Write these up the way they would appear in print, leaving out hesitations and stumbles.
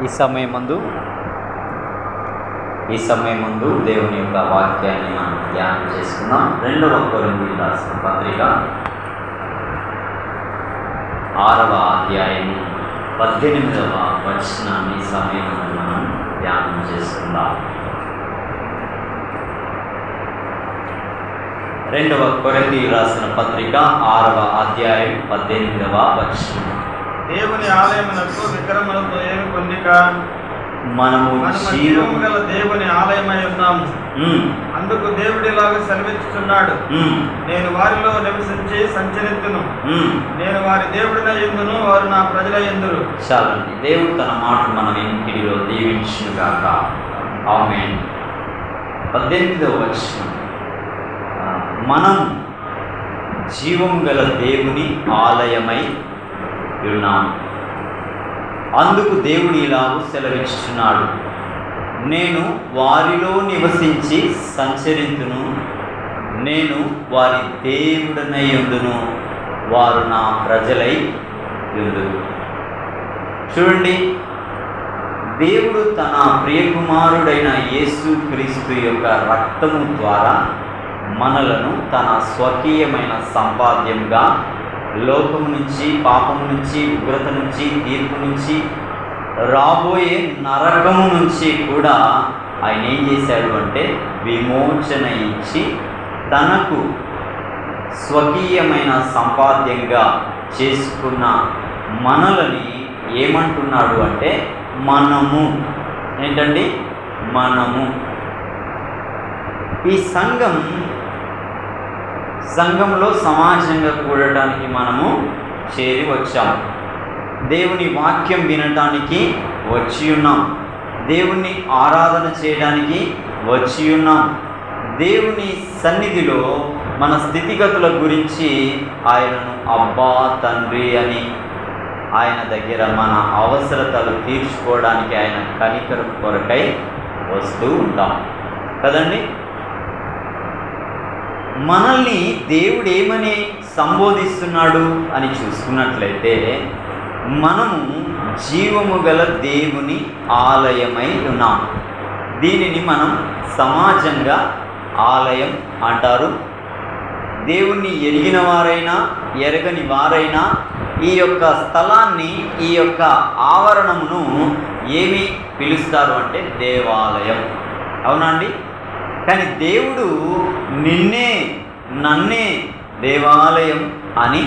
ఈ సమయమందు దేవుని యొక్క వాక్యాన్ని మనం ధ్యానం చేసుకుందాం. 2వ కొరింథీయులకు రాసిన పత్రిక 6వ అధ్యాయము 18వ వచనాన్ని సమయంలో మనం ధ్యానం చేసుకుందాం. 2వ కొరింథీయులకు రాసిన పత్రిక 6వ అధ్యాయం 18వ వచనం. దేవుని ఆలయమునకు విగ్రహములతో ఏమి పొందిక, మనము జీవము గల దేవుని ఆలయమై ఉన్నాము. అందుకు దేవుడిలాగా సెలవిస్తున్నాడు, నేను వారిలో నివసించి సంచరిస్తును, నేను వారి దేవుడినై యుందును, వారు నా ప్రజలై యుందురు. చాలండి. దేవుడు తన మాట మన ఇంటిలో దీవించుగాక. ఆమేన్. 18వ వచనం. మనం జీవం గల దేవుని ఆలయమై ఉన్నాము. అందుకు దేవుడు ఇలాగూ సెలవిస్తున్నాడు, నేను వారిలో నివసించి సంచరింతును, నేను వారి దేవుడనై యుందును, వారు నా ప్రజలై యుందురు. చూడండి, దేవుడు తన ప్రియకుమారుడైన యేసుక్రీస్తు యొక్క రక్తము ద్వారా మనలను తన స్వకీయమైన సంపాద్యంగా లోకము నుంచి, పాపము నుంచి, ఉగ్రత నుంచి, తీర్పు నుంచి, రాబోయే నరకము నుంచి కూడా ఆయన ఏం చేశాడు అంటే విమోచన ఇచ్చి తనకు స్వకీయమైన సంపాద్యంగా చేసుకున్న మనలని ఏమంటున్నాడు అంటే మనము ఏంటండి, మనము. ఈ సంఘంలో సమాజంగా కూడటానికి మనము చేరి వచ్చాము. దేవుని వాక్యం వినటానికి వచ్చి ఉన్నాం. దేవుణ్ణి ఆరాధన చేయడానికి వచ్చి ఉన్నాం. దేవుని సన్నిధిలో మన స్థితిగతుల గురించి ఆయనను అబ్బా తండ్రి అని ఆయన దగ్గర మన అవసరతలు తీర్చుకోవడానికి ఆయన కనికరం కొరకై వస్తూ ఉంటాం కదండి. మనల్ని దేవుడు ఏమని సంబోధిస్తున్నాడు అని చూసుకున్నట్లయితే, మనము జీవము గల దేవుని ఆలయమై ఉన్నాం. దీనిని మనం సమాజంగా ఆలయం అంటారు. దేవుణ్ణి ఎరిగిన వారైనా ఎరగని వారైనా ఈ యొక్క స్థలాన్ని, ఈ యొక్క ఆవరణమును ఏమి పిలుస్తారు అంటే దేవాలయం. అవునండి. కానీ దేవుడు నన్నే దేవాలయం అని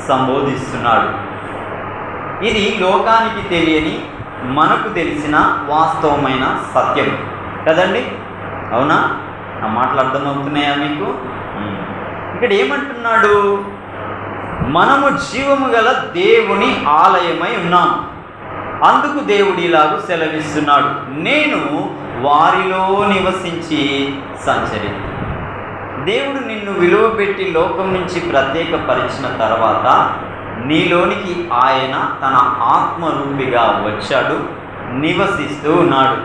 సంబోధిస్తున్నాడు. ఇది లోకానికి తెలియని, మనకు తెలిసిన వాస్తవమైన సత్యం కదండి. అవునా? నా మాటలు అర్థమవుతున్నాయా మీకు? ఇక్కడ ఏమంటున్నాడు? మనము జీవము గల దేవుని ఆలయమై ఉన్నాము. అందుకు దేవుడు ఇలాగూ సెలవిస్తున్నాడు, నేను వారిలో నివసించి సంచరిస్తు. దేవుడు నిన్ను విలువ పెట్టి లోకం నుంచి ప్రత్యేకపరిచిన తర్వాత నీలోనికి ఆయన తన ఆత్మరూపిగా వచ్చాడు, నివసిస్తూ ఉన్నాడు.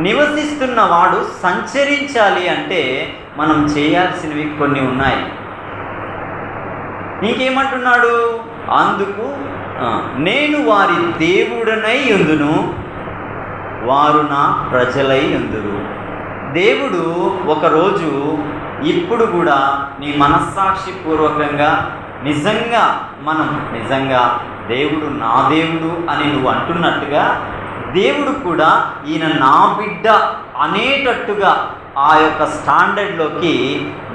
నివసిస్తున్న వాడు సంచరించాలి అంటే మనం చేయాల్సినవి కొన్ని ఉన్నాయి. ఇంకేమంటున్నాడు? అందుకు నేను వారి దేవుడనై యుందును, వారు నా ప్రజలై యుందురు. దేవుడు ఒకరోజు, ఇప్పుడు కూడా నీ మనస్సాక్షి పూర్వకంగా నిజంగా దేవుడు నా దేవుడు అని నువ్వు అంటున్నట్టుగా, దేవుడు కూడా ఈయన నా బిడ్డ అనేటట్టుగా ఆ యొక్క స్టాండర్డ్లోకి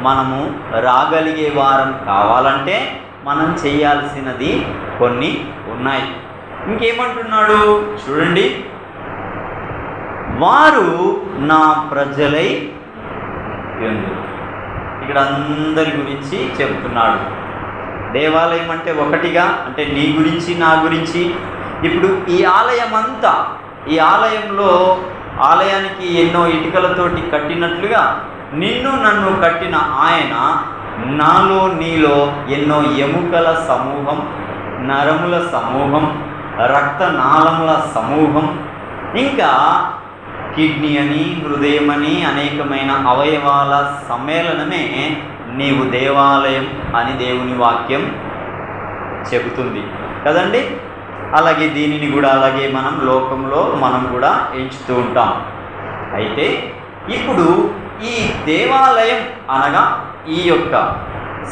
మనము రాగలిగే వారం కావాలంటే మనం చేయాల్సినది కొన్ని ఉన్నాయి. ఇంకేమంటున్నాడు చూడండి, వారు నా ప్రజలై యుందురు. ఇక్కడ అందరి గురించి చెబుతున్నాడు. దేవాలయం అంటే ఒకటిగా, అంటే నీ గురించి, నా గురించి. ఇప్పుడు ఈ ఆలయానికి ఎన్నో ఇటుకలతోటి కట్టినట్లుగా నిన్ను నన్ను కట్టిన ఆయన నాలో నీలో ఎన్నో ఎముకల సమూహం, నరముల సమూహం, రక్తనాళముల సమూహం, ఇంకా కిడ్నీ అని, హృదయం అని అనేకమైన అవయవాల సమ్మేళనమే నీవు దేవాలయం అని దేవుని వాక్యం చెబుతుంది కదండి. అలాగే దీనిని కూడా అలాగే మనం లోకంలో మనం కూడా ఎంచుతూ ఉంటాం. అయితే ఇప్పుడు ఈ దేవాలయం అనగా ఈ యొక్క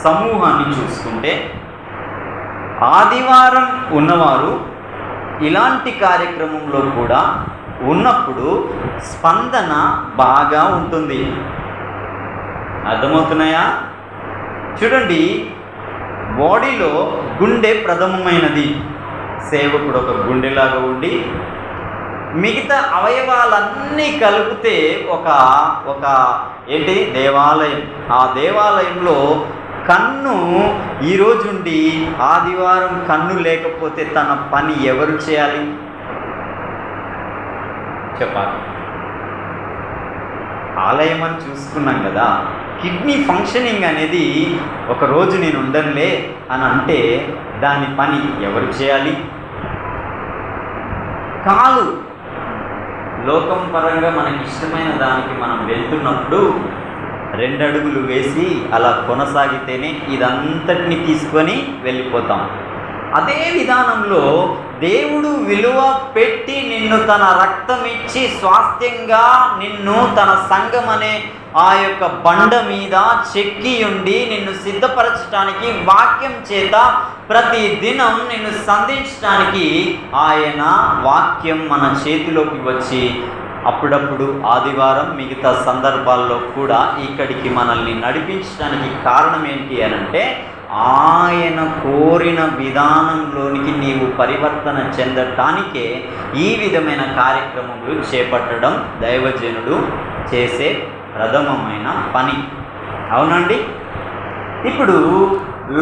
సమూహాన్ని చూసుకుంటే ఆదివారం ఉన్నవారు ఇలాంటి కార్యక్రమంలో కూడా ఉన్నప్పుడు స్పందన బాగా ఉంటుంది. అర్థమవుతున్నాయా? చూడండి, బాడీలో గుండె ప్రథమమైనది. సేవకుడు ఒక గుండెలాగా ఉండి మిగతా అవయవాలన్నీ కలిపితే ఒక ఏంటి దేవాలయం. ఆ దేవాలయంలో కన్ను ఈరోజుండి ఆదివారం కన్ను లేకపోతే తన పని ఎవరు చేయాలి చెప్పాలి? ఆలయం అని చూసుకున్నాం కదా. కిడ్నీ ఫంక్షనింగ్ అనేది ఒకరోజు నేను ఉండనులే అని అంటే దాని పని ఎవరు చేయాలి? కాలు లోకం పరంగా మనకి ఇష్టమైన దానికి మనం వెళ్తున్నప్పుడు 2 అడుగులు వేసి అలా కొనసాగితేనే ఇదంతటిని తీసుకొని వెళ్ళిపోతాం. అదే విధానంలో దేవుడు విలువ పెట్టి నిన్ను తన రక్తం ఇచ్చి స్వాస్థ్యంగా నిన్ను తన సంఘం అనే ఆ యొక్క బండ మీద చెక్కి ఉండి నిన్ను సిద్ధపరచడానికి వాక్యం చేత ప్రతి దినం నిన్ను సంధించడానికి ఆయన వాక్యం మన చేతిలోకి వచ్చి అప్పుడప్పుడు ఆదివారం మిగతా సందర్భాల్లో కూడా ఇక్కడికి మనల్ని నడిపించడానికి కారణం ఏంటి అనంటే ఆయన కోరిన విధానంలోనికి నీవు పరివర్తన చెందటానికే ఈ విధమైన కార్యక్రమములు చేపట్టడం దైవజనుడు చేసే ప్రథమమైన పని. అవునండి. ఇప్పుడు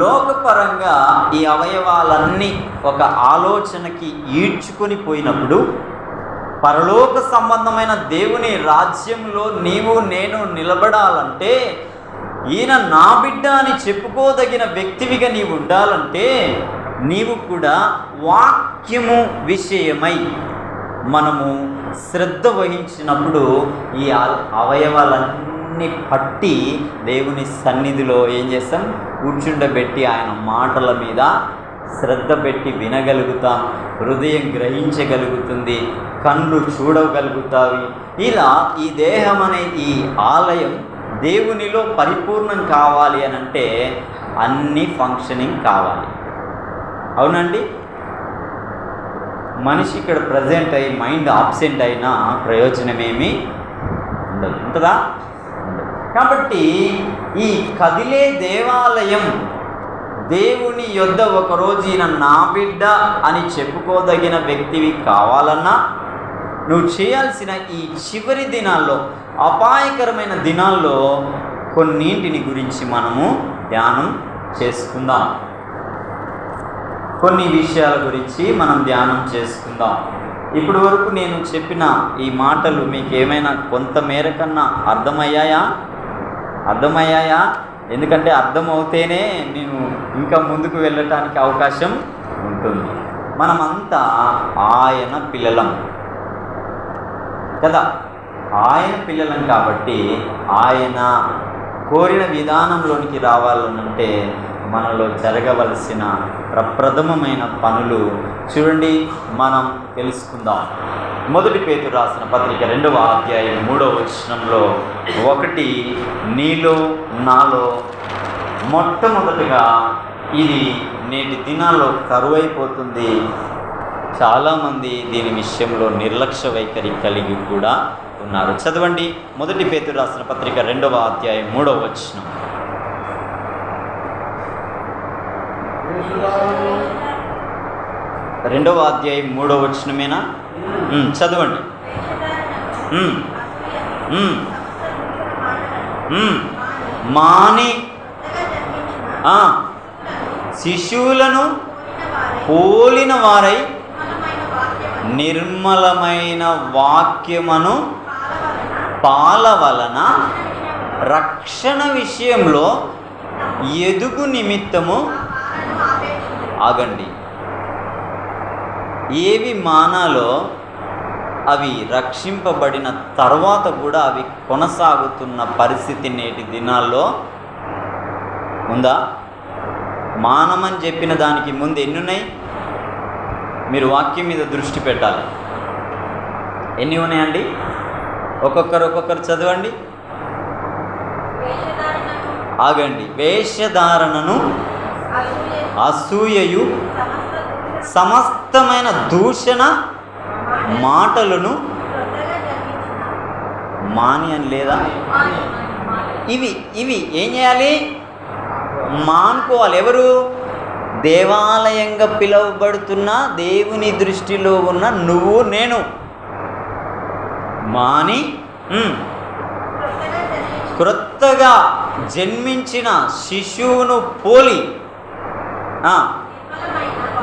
లోకపరంగా ఈ అవయవాలన్నీ ఒక ఆలోచనకి ఈడ్చుకొని పోయినప్పుడు పరలోక సంబంధమైన దేవుని రాజ్యంలో నీవు నేను నిలబడాలంటే, ఈయన నా బిడ్డ అని చెప్పుకోదగిన వ్యక్తివిగా నీవు ఉండాలంటే నీవు కూడా వాక్యము విషయమై మనము శ్రద్ధ వహించినప్పుడు ఈ అవయవాలన్నీ పట్టి దేవుని సన్నిధిలో ఏం చేస్తాం? కూర్చుండబెట్టి ఆయన మాటల మీద శ్రద్ధ పెట్టి వినగలుగుతాం. హృదయం గ్రహించగలుగుతుంది, కళ్ళు చూడగలుగుతావి. ఇలా ఈ దేహం అనే ఈ ఆలయం దేవునిలో పరిపూర్ణం కావాలి అని అంటే అన్ని ఫంక్షనింగ్ కావాలి. అవునండి. మనిషి ఇక్కడ ప్రజెంట్ అయ్యి మైండ్ ఆబ్సెంట్ అయినా ప్రయోజనమేమీ ఉండదు. ఉంటుందా? ఉండదు. కాబట్టి ఈ కదిలే దేవాలయం దేవుని యొద్ద ఒకరోజు ఈయన నా బిడ్డ అని చెప్పుకోదగిన వ్యక్తివి కావాలన్నా నువ్వు చేయాల్సిన ఈ చివరి దినాల్లో, అపాయకరమైన దినాల్లో కొన్నింటిని గురించి మనము ధ్యానం చేసుకుందాం. కొన్ని విషయాల గురించి మనం ధ్యానం చేసుకుందాం. ఇప్పటి వరకు నేను చెప్పిన ఈ మాటలు మీకు ఏమైనా కొంత మేరకన్నా అర్థమయ్యాయా? ఎందుకంటే అర్థమవుతేనే నేను ఇంకా ముందుకు వెళ్ళటానికి అవకాశం ఉంటుంది. మనమంతా ఆయన పిల్లలం కదా. ఆయన పిల్లలం కాబట్టి ఆయన కోరిన విధానంలోనికి రావాలనంటే మనలో జరగవలసిన ప్రప్రథమమైన పనులు చూడండి, మనం తెలుసుకుందాం. 1 పేతురు రాసిన పత్రిక 2వ అధ్యాయం 3వ వచనంలో 1 నీలో నాలో మొట్టమొదటిగా ఇది నేటి దినాల్లో కరువైపోతుంది. చాలామంది దీని విషయంలో నిర్లక్ష్య వైఖరి కలిగి కూడా ఉన్నారు. చదవండి 1 పేతురు రాసిన పత్రిక 2వ అధ్యాయం 3వ వచనం. రెండవ అధ్యాయం 3వ వచనమేనా? చదవండి. మాని శిశువులను పోలిన వారై నిర్మలమైన వాక్యమును పాల వలన రక్షణ విషయంలో ఎదుగు నిమిత్తము ఆగండి. ఏవి మానాలో అవి రక్షింపబడిన తర్వాత కూడా అవి కొనసాగుతున్న పరిస్థితి నేటి దినాల్లో ఉందా? మానమని చెప్పిన దానికి ముందు ఎన్నున్నాయి? మీరు వాక్యం మీద దృష్టి పెట్టాలి. ఎన్ని ఉన్నాయండి? ఒక్కొక్కరు చదవండి. ఆగండి. వేషధారణను, అసూయయు, సమస్తమైన దూషణ మాటలను మాని అని లేదా? ఇవి ఏం చేయాలి? మానుకోవాలి. ఎవరు? దేవాలయంగా పిలువబడుతున్న దేవుని దృష్టిలో ఉన్న నువ్వు నేను మాని క్రొత్తగా జన్మించిన శిశువును పోలి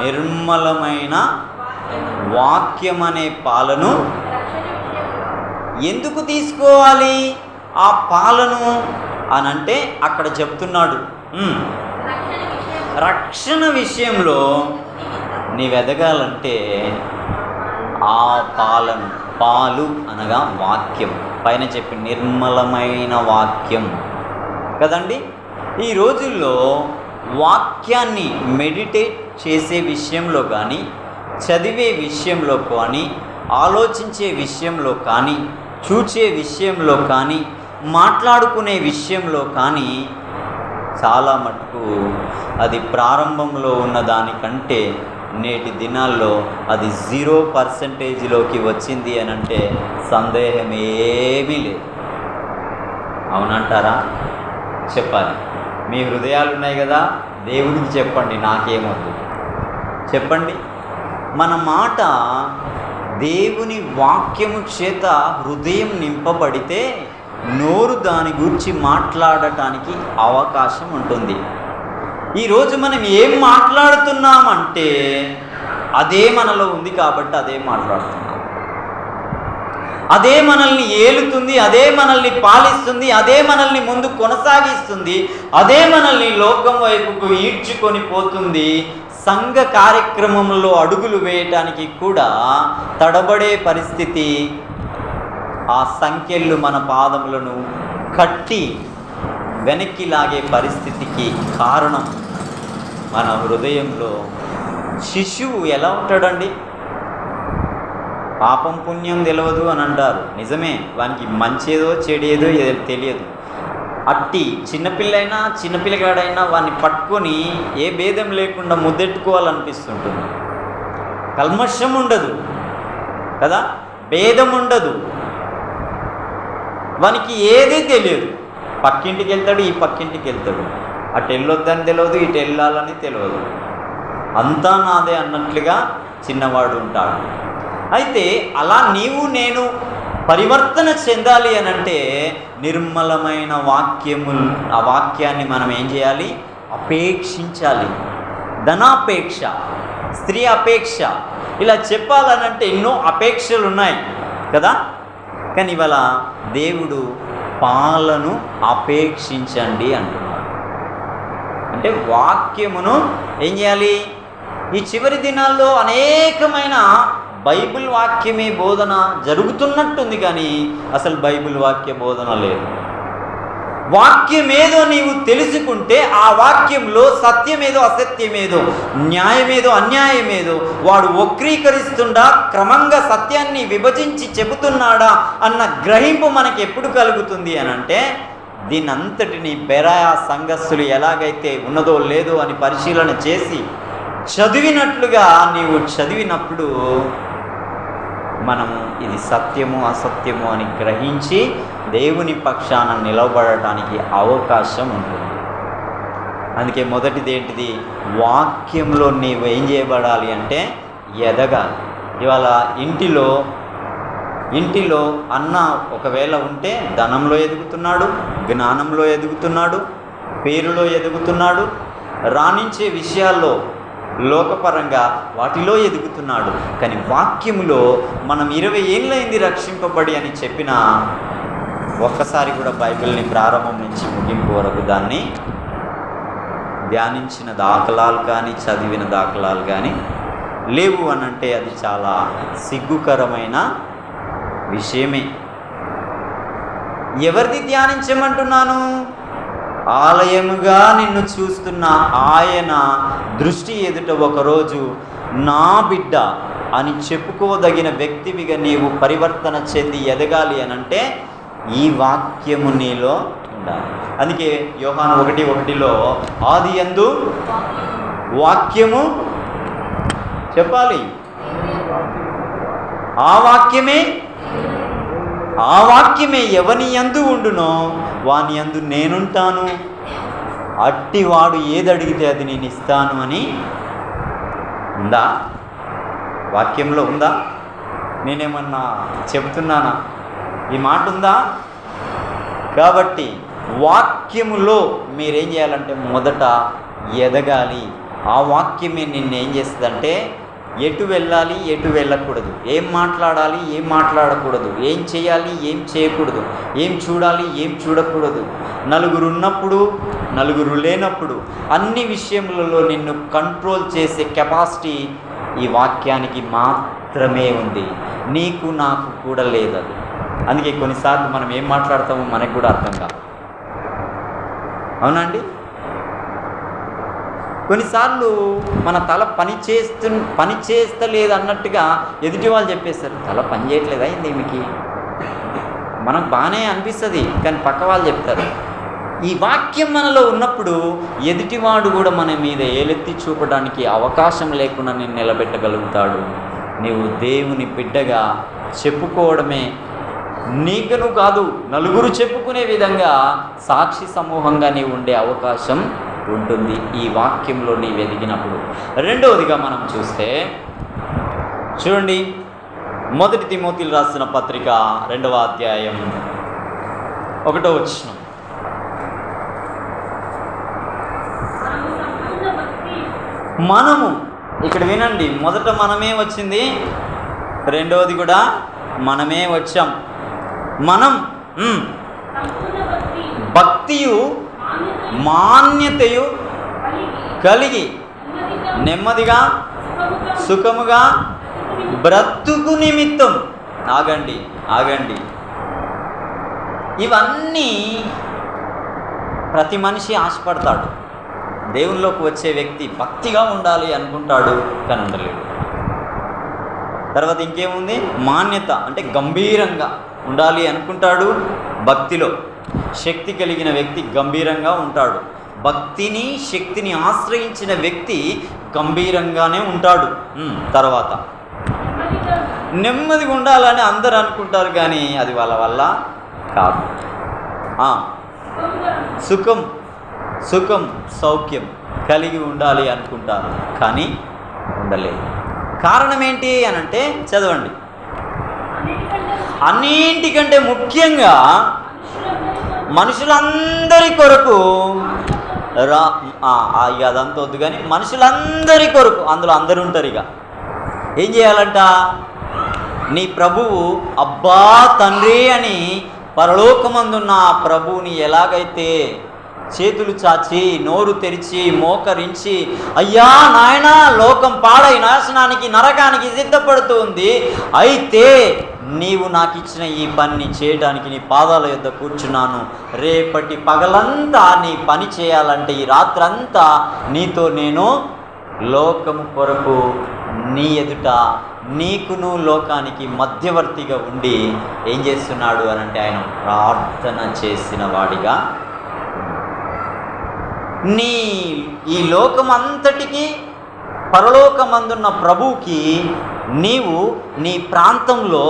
నిర్మలమైన వాక్యం అనే పాలను ఎందుకు తీసుకోవాలి? ఆ పాలను అనంటే అక్కడ చెప్తున్నాడు, రక్షణ విషయంలో నీవు ఎదగాలంటే ఆ పాలు అనగా వాక్యం, పైన చెప్పి నిర్మలమైన వాక్యం కదండి. ఈ రోజుల్లో వాక్యాన్ని మెడిటేట్ చేసే విషయంలో కానీ, చదివే విషయంలో కానీ, ఆలోచించే విషయంలో కానీ, చూచే విషయంలో కానీ, మాట్లాడుకునే విషయంలో కానీ చాలా మటుకు అది ప్రారంభంలో ఉన్న దానికంటే నేటి దినాల్లో అది 0%లోకి వచ్చింది అని అంటే సందేహం ఏమీ లేదు. అవునంటారా? చెప్పాలి. మీ హృదయాలు ఉన్నాయి కదా, దేవుడికి చెప్పండి, నాకేమొద్దు. చెప్పండి. మన మాట దేవుని వాక్యము చేత హృదయం నింపబడితే నోరు దాని గురించి మాట్లాడటానికి అవకాశం ఉంటుంది. ఈరోజు మనం ఏం మాట్లాడుతున్నామంటే అదే మనలో ఉంది కాబట్టి అదే మాట్లాడుతున్నాం. అదే మనల్ని ఏలుతుంది, అదే మనల్ని పాలిస్తుంది, అదే మనల్ని ముందు కొనసాగిస్తుంది, అదే మనల్ని లోకం వైపుకు ఈడ్చుకొని పోతుంది. సంఘ కార్యక్రమంలో అడుగులు వేయటానికి కూడా తడబడే పరిస్థితి, ఆ సంఖ్యలు మన పాదములను కట్టి వెనక్కి లాగే పరిస్థితికి కారణం మన హృదయంలో. శిశువు ఎలా ఉంటాడండి? పాపం పుణ్యం తెలియదు అని అంటారు. నిజమే, వానికి మంచేదో చెడేదో తెలియదు. అట్టి చిన్నపిల్లగాడైనా వాడిని పట్టుకొని ఏ భేదం లేకుండా ముద్దెట్టుకోవాలనిపిస్తుంటుంది. కల్మషం ఉండదు కదా, భేదం ఉండదు, వానికి ఏదీ తెలియదు. పక్కింటికి వెళ్తాడు, ఈ పక్కింటికి వెళ్తాడు, అటు వెళ్ళొద్దని తెలియదు, ఇటు వెళ్ళాలని తెలియదు, అంతా నాదే అన్నట్లుగా చిన్నవాడు ఉంటాడు. అయితే అలా నీవు నేను పరివర్తన చెందాలి అని అంటే నిర్మలమైన ఆ వాక్యాన్ని మనం ఏం చేయాలి? అపేక్షించాలి. ధనాపేక్ష, స్త్రీ అపేక్ష, ఇలా చెప్పాలనంటే ఎన్నో అపేక్షలు ఉన్నాయి కదా. కానీ ఇవాళ దేవుడు పాలను అపేక్షించండి అంటున్నాడు. అంటే వాక్యమును ఏం చేయాలి? ఈ చివరి దినాల్లో అనేకమైన బైబిల్ వాక్యమే బోధన జరుగుతున్నట్టుంది, కానీ అసలు బైబిల్ వాక్య బోధన లేదు. వాక్యమేదో నీవు తెలుసుకుంటే ఆ వాక్యంలో సత్యమేదో అసత్యమేదో, న్యాయమేదో అన్యాయమేదో వాడు వక్రీకరిస్తుండా, క్రమంగా సత్యాన్ని విభజించి చెబుతున్నాడా అన్న గ్రహింపు మనకి ఎప్పుడు కలుగుతుంది అని అంటే దీనంతటిని బెరాయా సంఘస్థులు ఎలాగైతే ఉన్నదో లేదో అని పరిశీలన చేసి చదివినట్లుగా నీవు చదివినప్పుడు మనము ఇది సత్యము అసత్యము అని గ్రహించి దేవుని పక్షాన నిలబడటానికి అవకాశం ఉంటుంది. అందుకే మొదటిది ఏంటిది? వాక్యంలో నీవు ఏం చేయబడాలి అంటే ఎదగాలి. ఇవాళ ఇంటిలో అన్న ఒకవేళ ఉంటే ధనంలో ఎదుగుతున్నాడు, జ్ఞానంలో ఎదుగుతున్నాడు, పేరులో ఎదుగుతున్నాడు, రాణించే విషయాల్లో లోకపరంగా వాటిలో ఎదుగుతున్నాడు. కానీ వాక్యములో మనం 20 ఏళ్ళైంది రక్షింపబడి అని చెప్పినా ఒక్కసారి కూడా బైబిల్ని ప్రారంభం నుంచి ముగింపు వరకు దాన్ని ధ్యానించిన దాఖలాలు కానీ చదివిన దాఖలాలు కానీ లేవు అనంటే అది చాలా సిగ్గుకరమైన విషయమే. ఎవరిది ధ్యానించమంటున్నాను? ఆలయముగా నిన్ను చూస్తున్న ఆయన దృష్టి ఎదుట ఒకరోజు నా బిడ్డ అని చెప్పుకోదగిన వ్యక్తివిగా నీవు పరివర్తన చెంది ఎదగాలి అని అంటే ఈ వాక్యము నీలో ఉండాలి. అందుకే యోహాను 1:1 ఆది యందు వాక్యము చెప్పాలి. ఆ వాక్యమే ఎవని యందు ఉండునో వాని యందు నేనుంటాను, అట్టివాడు ఏది అడిగితే అది నేను ఇస్తాను అని ఉందా? వాక్యంలో ఉందా? నేనేమన్నా చెప్తున్నానా? ఈ మాట ఉందా? కాబట్టి వాక్యములో మీరేం చేయాలంటే మొదట ఎదగాలి. ఆ వాక్యమే నిన్నేం చేస్తుందంటే ఎటు వెళ్ళాలి, ఎటు వెళ్ళకూడదు, ఏం మాట్లాడాలి, ఏం మాట్లాడకూడదు, ఏం చేయాలి, ఏం చేయకూడదు, ఏం చూడాలి, ఏం చూడకూడదు, నలుగురు ఉన్నప్పుడు, నలుగురు లేనప్పుడు అన్ని విషయములలో నిన్ను కంట్రోల్ చేసే కెపాసిటీ ఈ వాక్యానికి మాత్రమే ఉంది. నీకు నాకు కూడా లేదు అది. అందుకే కొన్నిసార్లు మనం ఏం మాట్లాడతామో మనకు కూడా అర్థం కాదు. అవునండి? కొన్నిసార్లు మన తల పని చేస్తలేదు అన్నట్టుగా ఎదుటి వాళ్ళు చెప్పేస్తారు, తల పని చేయట్లేదా ఏంది మీకు? మనకు బాగానే అనిపిస్తుంది, కానీ పక్క వాళ్ళు చెప్తారు. ఈ వాక్యం మనలో ఉన్నప్పుడు ఎదుటివాడు కూడా మన మీద ఏలెత్తి చూపడానికి అవకాశం లేకుండా నేను నిలబెట్టగలుగుతాడు. నీవు దేవుని బిడ్డగా చెప్పుకోవడమే నీకును కాదు, నలుగురు చెప్పుకునే విధంగా సాక్షి సమూహంగా నీవు ఉండే అవకాశం ఉంటుంది ఈ వాక్యంలో నీవు ఎదిగినప్పుడు. రెండవదిగా మనం చూస్తే చూడండి, 1 తిమోతిలు రాసిన పత్రిక 2వ అధ్యాయం 1వ వచనం. మనము ఇక్కడ వినండి, మొదట మనమే వచ్చింది, రెండవది కూడా మనమే వచ్చాం. మనం భక్తియు మాన్యతయు కలిగి నెమ్మదిగా సుఖముగా బ్రతుకు నిమిత్తం. ఆగండి. ఇవన్నీ ప్రతి మనిషి ఆశపడతాడు. దేవునిలోకి వచ్చే వ్యక్తి భక్తిగా ఉండాలి అనుకుంటాడు, కానీ ఉండలేడు. తర్వాత ఇంకేముంది? మాన్యత అంటే గంభీరంగా ఉండాలి అనుకుంటాడు. భక్తిలో శక్తి కలిగిన వ్యక్తి గంభీరంగా ఉంటాడు. భక్తిని శక్తిని ఆశ్రయించిన వ్యక్తి గంభీరంగానే ఉంటాడు. తర్వాత నెమ్మదిగా ఉండాలని అందరూ అనుకుంటారు, కానీ అది వాళ్ళ వల్ల కాదు. సుఖం సౌఖ్యం కలిగి ఉండాలి అనుకుంటారు, కానీ ఉండలేదు. కారణం ఏంటి అనంటే చదవండి. అన్నింటికంటే ముఖ్యంగా మనుషులందరి కొరకు ఇక అదంతా వద్దు, కానీ మనుషులందరి కొరకు, అందులో అందరూ ఉంటారు. ఇక ఏం చేయాలంట? నీ ప్రభువు అబ్బా తండ్రి అని పరలోకమందున్న ఆ ప్రభువుని ఎలాగైతే చేతులు చాచి నోరు తెరిచి మోకరించి, అయ్యా నాయనా లోకం పాడై నాశనానికి నరకానికి సిద్ధపడుతుంది, అయితే నీవు నాకు ఇచ్చిన ఈ పనిని చేయడానికి నీ పాదాల యొద్ద కూర్చున్నాను, రేపటి పగలంతా నీ పని చేయాలంటే ఈ రాత్రంతా నీతో నేను లోకము కొరకు నీ ఎదుట నీకును లోకానికి మధ్యవర్తిగా ఉండి ఏం చేస్తున్నాడు అనంటే ఆయన ప్రార్థన చేసిన వాడిగా ఈ లోకమంతటికి పరలోకమందున్న ప్రభువుకి నీవు నీ ప్రాంతంలో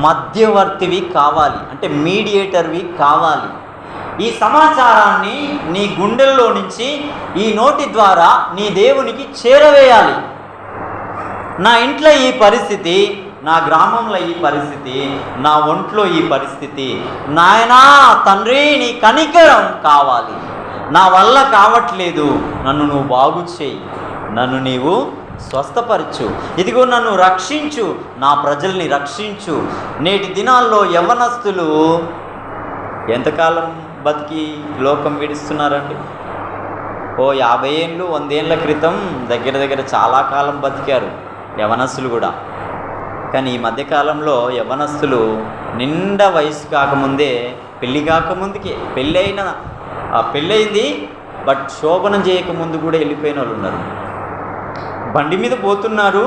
మధ్యవర్తివి కావాలి, అంటే మీడియేటర్వి కావాలి. ఈ సమాచారాన్ని నీ గుండెల్లో నుంచి ఈ నోటి ద్వారా నీ దేవునికి చేరవేయాలి. నా ఇంట్లో ఈ పరిస్థితి, నా గ్రామంలో ఈ పరిస్థితి, నా ఒంట్లో ఈ పరిస్థితి, నాయనా తండ్రి నీ కనికరం కావాలి, నా వల్ల కావట్లేదు, నన్ను నువ్వు బాగు చేయి, నన్ను నీవు స్వస్థపరచు, ఇదిగో నన్ను రక్షించు, నా ప్రజల్ని రక్షించు. నేటి దినాల్లో యవ్వనస్తులు ఎంతకాలం బతికి లోకం విడుస్తున్నారండి? 50 ఏళ్ళు 100 ఏళ్ళ క్రితం దగ్గర చాలా కాలం బతికారు యవ్వనస్తులు కూడా. కానీ ఈ మధ్యకాలంలో యవ్వనస్తులు నిండా వయసు కాకముందే, పెళ్ళి కాకముందుకే, పెళ్ళయింది బట్ శోభనం చేయకముందు కూడా వెళ్ళిపోయిన వాళ్ళు ఉన్నారు. బండి మీద పోతున్నారు,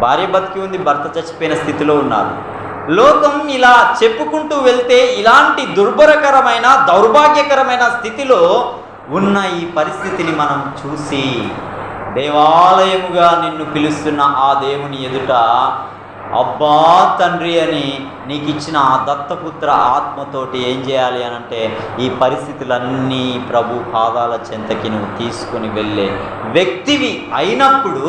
భార్య బతికి ఉంది, భర్త చచ్చిపోయిన స్థితిలో ఉన్నారు. లోకం ఇలా చెప్పుకుంటూ వెళ్తే ఇలాంటి దుర్భరకరమైన దౌర్భాగ్యకరమైన స్థితిలో ఉన్న ఈ పరిస్థితిని మనం చూసి దేవాలయముగా నిన్ను పిలుస్తున్న ఆ దేవుని ఎదుట అబ్బా తండ్రి అని నీకు ఇచ్చిన ఆ దత్తపుత్ర ఆత్మతోటి ఏం చేయాలి అని అంటే ఈ పరిస్థితులన్నీ ప్రభు పాదాల చెంతకి నువ్వు తీసుకుని వెళ్ళే వ్యక్తివి అయినప్పుడు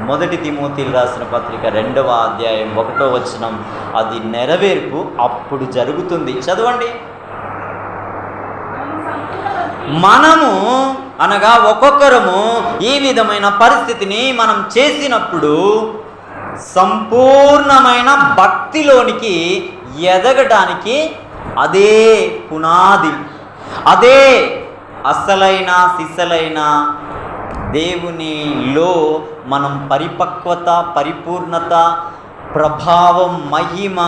1 తిమోతికి రాసిన పత్రిక 2వ అధ్యాయం 1వ వచనం అది నెరవేర్పు అప్పుడు జరుగుతుంది. చదవండి. మనము అనగా ఒక్కొక్కరము ఈ విధమైన పరిస్థితిని మనం చేసినప్పుడు సంపూర్ణమైన భక్తిలోనికి ఎదగడానికి అదే పునాది, అదే అసలైన సిసలైన దేవునిలో మనం పరిపక్వత, పరిపూర్ణత, ప్రభావం, మహిమ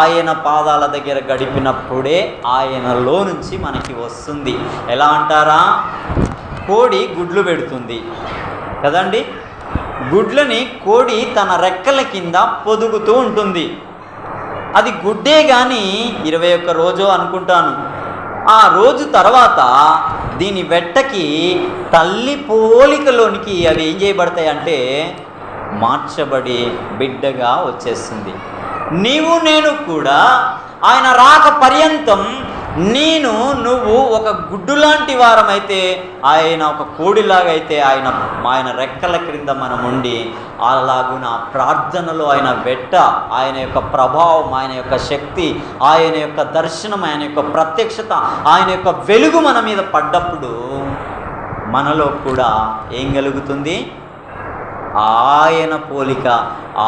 ఆయన పాదాల దగ్గర గడిపినప్పుడే ఆయనలో నుంచి మనకి వస్తుంది. ఎలా అంటారా? కోడి గుడ్లు పెడుతుంది కదండి. గుడ్లని కోడి తన రెక్కల కింద పొదుగుతూ ఉంటుంది. అది గుడ్డే కానీ 21 రోజు అనుకుంటాను. ఆ రోజు తర్వాత దీని వెట్టకి తల్లి పోలికలోనికి అవి ఏం చేయబడతాయి అంటే మార్చబడి బిడ్డగా వచ్చేస్తుంది. నీవు నేను కూడా ఆయన రాక పర్యంతం నువ్వు ఒక గుడ్డు లాంటి వారమైతే ఆయన ఒక కోడిలాగైతే ఆయన రెక్కల క్రింద మనం ఉండి అలాగున ప్రార్థనలో ఆయన వెట్ట, ఆయన యొక్క ప్రభావం, ఆయన యొక్క శక్తి, ఆయన యొక్క దర్శనం, ఆయన యొక్క ప్రత్యక్షత, ఆయన యొక్క వెలుగు మన మీద పడ్డప్పుడు మనలో కూడా ఏం కలుగుతుంది? ఆయన పోలిక,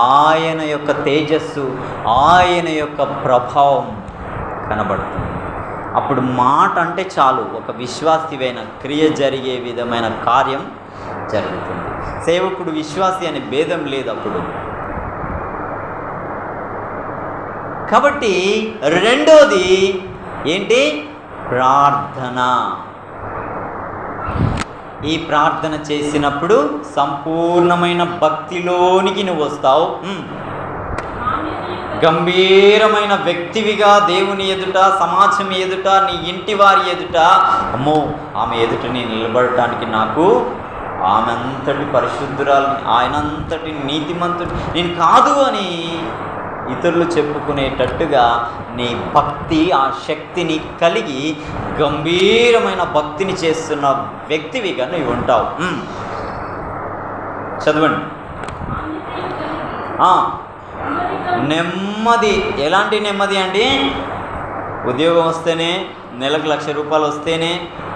ఆయన యొక్క తేజస్సు, ఆయన యొక్క ప్రభావం కనబడుతుంది. అప్పుడు మాట అంటే చాలు, ఒక విశ్వాసివైన క్రియ జరిగే విధమైన కార్యం జరుగుతుంది. సేవకుడు విశ్వాసి అనే భేదం లేదు అప్పుడు. కాబట్టి రెండోది ఏంటి? ప్రార్థన. ఈ ప్రార్థన చేసినప్పుడు సంపూర్ణమైన భక్తిలోనికి నువ్వు వస్తావు. గంభీరమైన వ్యక్తివిగా దేవుని ఎదుట, సమాజం ఎదుట, నీ ఇంటి వారి ఎదుట, అమ్మో ఆమె ఎదుట నేను నిలబడటానికి నాకు ఆమె అంతటి పరిశుద్ధురాలు, ఆయనంతటి నీతిమంతుడు నేను కాదు అని ఇతరులు చెప్పుకునేటట్టుగా నీ భక్తి, ఆ శక్తిని కలిగి గంభీరమైన భక్తిని చేస్తున్న వ్యక్తివిగా నువ్వు ఉంటావు. చదవండి. నెమ్మది. ఎలాంటి నెమ్మది అండి? ఉద్యోగం వస్తేనే, నెలకు 1,00,000 రూపాయలు వస్తేనే,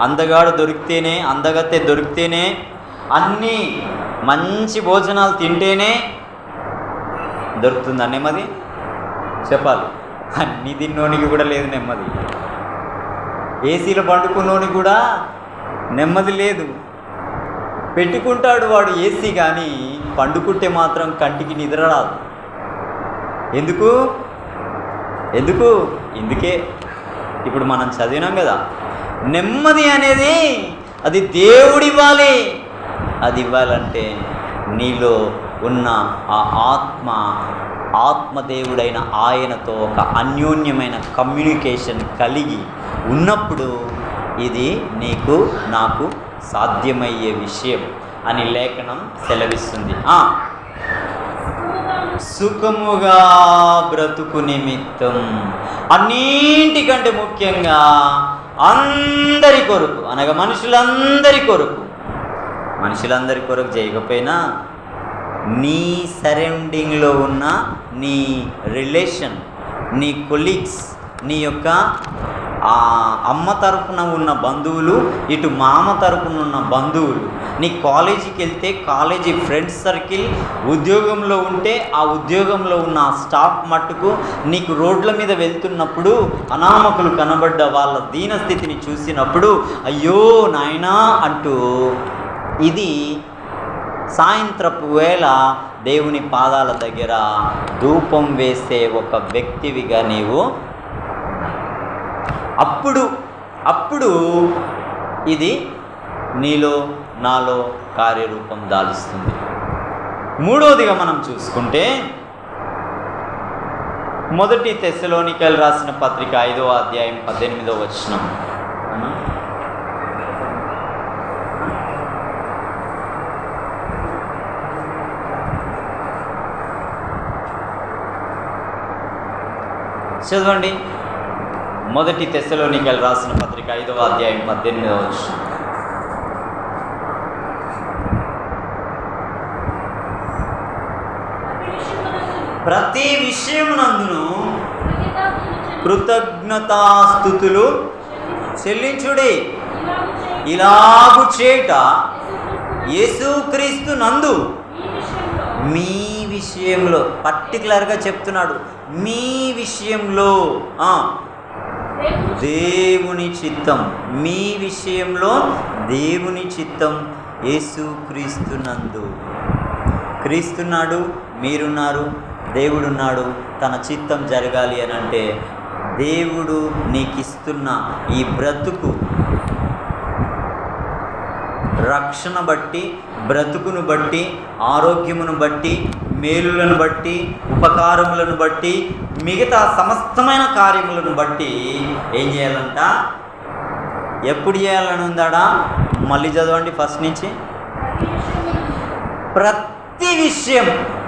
అందగాడు దొరికితేనే, అందగత్తె దొరికితేనే, అన్నీ మంచి భోజనాలు తింటేనే దొరుకుతుందా నెమ్మది? చెప్పాలి. అన్నీ తిన్నోనికి కూడా లేదు నెమ్మది. ఏసీలో పండుకున్నోనికి కూడా నెమ్మది లేదు. పెట్టుకుంటాడు వాడు ఏసీ, కానీ పండుకుంటే మాత్రం కంటికి నిద్ర రాదు. ఎందుకు? ఇందుకే ఇప్పుడు మనం చదివినాం కదా, నెమ్మది అనేది అది దేవుడివ్వాలి. అది ఇవ్వాలంటే నీలో ఉన్న ఆ ఆత్మదేవుడైన ఆయనతో ఒక అన్యోన్యమైన కమ్యూనికేషన్ కలిగి ఉన్నప్పుడు ఇది నీకు నాకు సాధ్యమయ్యే విషయం అని లేఖనం సెలవిస్తుంది. సుఖముగా బ్రతుకు నిమిత్తం, అన్నింటికంటే ముఖ్యంగా అందరి కొరకు, అనగా మనుషులందరి కొరకు చేయకపోయినా నీ సరౌండింగ్లో ఉన్న నీ రిలేషన్, నీ కొలీగ్స్, నీ యొక్క అమ్మ తరపున ఉన్న బంధువులు, ఇటు మామ తరపున ఉన్న బంధువులు, నీ కాలేజీకి వెళ్తే కాలేజీ ఫ్రెండ్స్ సర్కిల్, ఉద్యోగంలో ఉంటే ఆ ఉద్యోగంలో ఉన్న స్టాఫ్ మట్టుకు, నీకు రోడ్ల మీద వెళ్తున్నప్పుడు అనామకులు కనబడ్డ వాళ్ళ దీనస్థితిని చూసినప్పుడు అయ్యో నాయనా అంటూ, ఇది సాయంత్రపు వేళ దేవుని పాదాల దగ్గర ధూపం వేసే ఒక వ్యక్తివిగా నీవు అప్పుడు ఇది నీలో నాలో కార్యరూపం దాలుస్తుంది. మూడవదిగా మనం చూసుకుంటే మొదటి తెస్సలోనికైలు రాసిన పత్రిక 5వ అధ్యాయం 18వ వచనం. చదవండి. మొదటి తెస్సలోనికైలు రాసిన పత్రిక 5వ అధ్యాయం 18వ వచనం. ప్రతి విషయమునందును కృతజ్ఞతాస్తుతులు చెల్లించుడి, ఇలాగు చేయుట యేసుక్రీస్తు నందు మీ విషయంలో, పర్టికులర్గా చెప్తున్నాడు, మీ విషయంలో దేవుని చిత్తం, మీ విషయంలో దేవుని చిత్తం యేసుక్రీస్తు నందు. క్రీస్తున్నాడు, మీరున్నారు, దేవుడున్నాడు. తన చిత్తం జరగాలి అని అంటే దేవుడు నీకు ఇస్తున్న ఈ బ్రతుకు రక్షణ బట్టి, బ్రతుకును బట్టి, ఆరోగ్యమును బట్టి, మేలులను బట్టి, ఉపకారములను బట్టి, మిగతా సమస్తమైన కార్యములను బట్టి ఏం చేయాలంట? ఎప్పుడు చేయాలని ఉందాడా? మళ్ళీ చదవండి ఫస్ట్ నుంచి.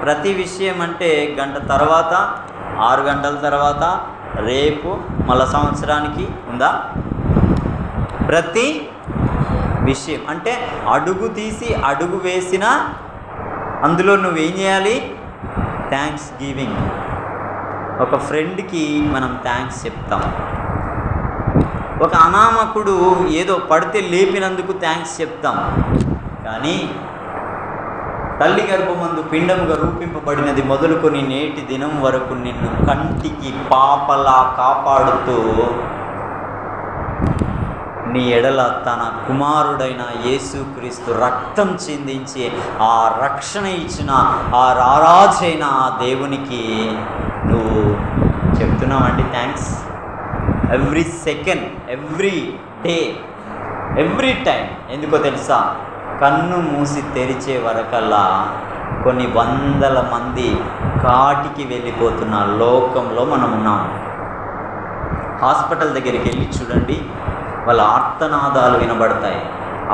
ప్రతి విషయం అంటే గంట తర్వాత, 6 గంటల తర్వాత, రేపు, మళ్ళా సంవత్సరానికి ఉందా? ప్రతి విషయం అంటే అడుగు తీసి అడుగు వేసిన అందులో నువ్వేం చేయాలి? Thanks giving. ఒక ఫ్రెండ్కి మనం థ్యాంక్స్ చెప్తాం. ఒక అనామకుడు ఏదో పడితే లేపినందుకు థ్యాంక్స్ చెప్తాం. కానీ తల్లి గర్భమందు పిండముగా రూపింపబడినది మొదలుకొని నేటి దినం వరకు నిన్ను కంటికి పాపలా కాపాడుతూ నీ ఎడల తన కుమారుడైన యేసుక్రీస్తు రక్తం చిందించి ఆ రక్షణ ఇచ్చిన ఆ రారాజైన ఆ దేవునికి నువ్వు చెప్తున్నావండి thanks. Every second, every day, every time. ఎందుకో తెలుసా? కన్ను మూసి తెరిచే వరకల్లా కొన్ని వందల మంది కాటికి వెళ్ళిపోతున్న లోకంలో మనం ఉన్నాం. హాస్పిటల్ దగ్గరికి వెళ్ళి చూడండి, వాళ్ళ ఆర్తనాదాలు వినబడతాయి.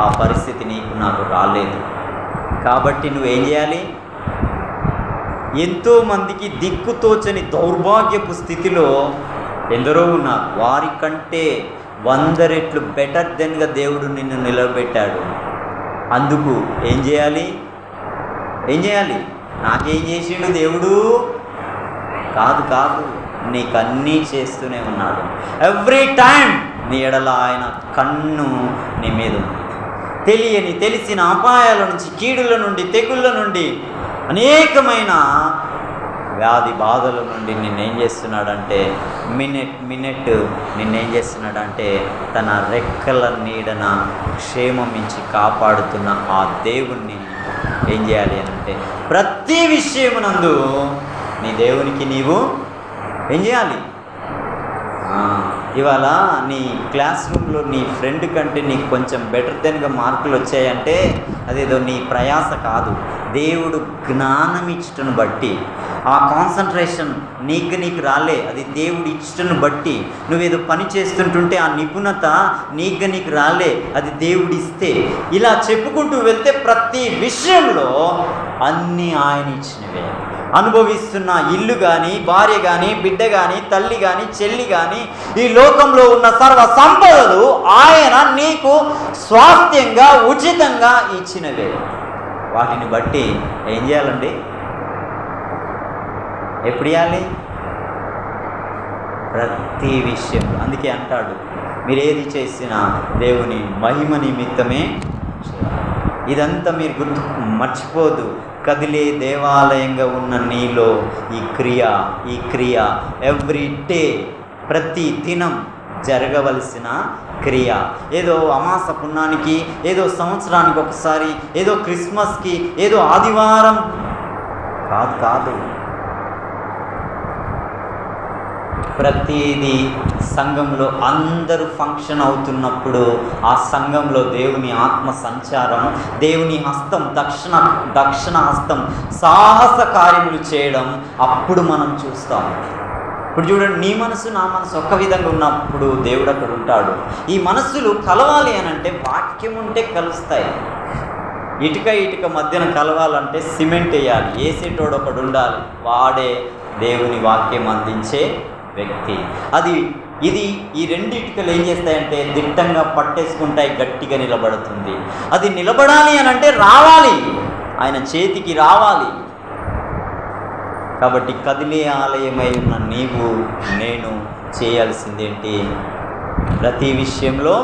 ఆ పరిస్థితి నీకు నాకు రాలేదు. కాబట్టి నువ్వేం చేయాలి? ఎంతోమందికి దిక్కుతోచని దౌర్భాగ్యపు స్థితిలో ఎందరో ఉన్నారు. వారికంటే 100 రెట్లు బెటర్ దెన్గా దేవుడు నిన్ను నిలబెట్టాడు. అందుకు ఏం చేయాలి? నాకేం చేసిండు దేవుడు? కాదు, నీకన్నీ చేస్తూనే ఉన్నాడు. ఎవ్రీ టైం నీ ఎడల ఆయన కన్ను నీ మీద ఉంది. తెలిసిన అపాయాల నుంచి, కీడుల నుండి, తెగుళ్ళ నుండి, అనేకమైన వ్యాధి బాధల నుండి నిన్నేం చేస్తున్నాడంటే మినిట్ నిన్నేం చేస్తున్నాడంటే తన రెక్కల నీడన క్షేమమించి కాపాడుతున్న ఆ దేవుణ్ణి ఏం చేయాలి అని అంటే ప్రతి విషయమునందు నీ దేవునికి నీవు ఏం చేయాలి? ఇవాళ నీ క్లాస్ రూమ్లో నీ ఫ్రెండ్ కంటే నీకు కొంచెం బెటర్ దెన్గా మార్కులు వచ్చాయంటే అదేదో నీ ప్రయాస కాదు, దేవుడు జ్ఞానం ఇచ్చటను బట్టి. ఆ కాన్సన్ట్రేషన్ నీకు రాలే, అది దేవుడు ఇచ్చటను బట్టి. నువ్వేదో పని చేస్తుంటుంటే ఆ నిపుణత నీకు రాలే, అది దేవుడు ఇస్తే. ఇలా చెప్పుకుంటూ వెళ్తే ప్రతి విషయంలో అన్నీ ఆయన ఇచ్చినవే. అనుభవిస్తున్న ఇల్లు కానీ, భార్య కానీ, బిడ్డ కానీ, తల్లి కానీ, చెల్లి కానీ, ఈ లోకంలో ఉన్న సర్వ సంపదలు ఆయన నీకు స్వాస్థ్యంగా ఉచితంగా ఇచ్చినవే. వాటిని బట్టి ఏం చేయాలండి? ఎప్పుడు చేయాలి? ప్రతి విషయం. అందుకే అంటాడు, మీరు ఏది చేసినా దేవుని మహిమ నిమిత్తమే. ఇదంతా మీరు మర్చిపోదు. కదిలే దేవాలయంగా ఉన్న నీలో ఈ క్రియ ఎవ్రీ డే, ప్రతి దినం జరగవలసిన క్రియ. ఏదో అమాస పుణ్యానికి, ఏదో సంవత్సరానికి ఒకసారి, ఏదో క్రిస్మస్కి, ఏదో ఆదివారం కాదు. ప్రతిదీ సంఘంలో అందరూ ఫంక్షన్ అవుతున్నప్పుడు ఆ సంఘంలో దేవుని ఆత్మ సంచారం, దేవుని హస్తం దక్షిణ హస్తం సాహస కార్యములు చేయడం అప్పుడు మనం చూస్తాం. ఇప్పుడు చూడండి, నీ మనసు నా మనసు ఒక్క విధంగా ఉన్నప్పుడు దేవుడు అక్కడ ఉంటాడు. ఈ మనస్సులు కలవాలి అని అంటే వాక్యం ఉంటే కలుస్తాయి. ఇటుక మధ్యన కలవాలంటే సిమెంట్ వేయాలి, వేసేటోడు ఒకడు ఉండాలి, వాడే దేవుని వాక్యం అందించే వ్యక్తి. ఈ రెండు ఇటుకలు ఏం చేస్తాయంటే దిట్టంగా పట్టేసుకుంటాయి, గట్టిగా నిలబడుతుంది. అది నిలబడాలి అని అంటే రావాలి, ఆయన చేతికి రావాలి. కాబట్టి కదిలే ఆలయమై ఉన్న నీవు నేను చేయాల్సిందేంటి? ప్రతి విషయంలో